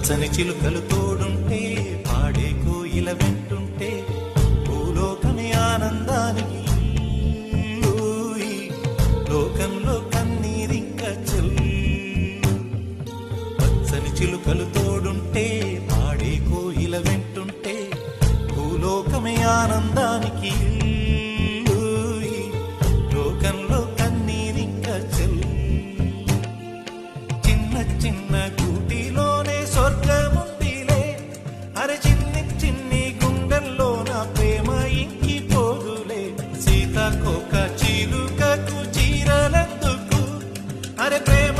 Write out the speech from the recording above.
పచ్చని చిలుకలు తోడుంటే పాడే కోయిల వెంటుంటే భూలోకమే ఆనందానికి ఊయి, లోకంలో కన్నీరింక చెల్లు. పచ్చని చిలుకలు తోడుంటే పాడే కోయిల వెంటుంటే భూలోకమే ఆనందానికి ఊయి, లోకంలో కన్నీరింక చెల్లు. చిన్న చిన్న గూటిలోనే స్వర్గముందిలే, అరే చిన్ని చిన్ని గుండెల్లో నా ప్రేమ ఇంకిపోదులే. సీతాకోక చిలుకకు చీరలందుకు, అరే ప్రేమ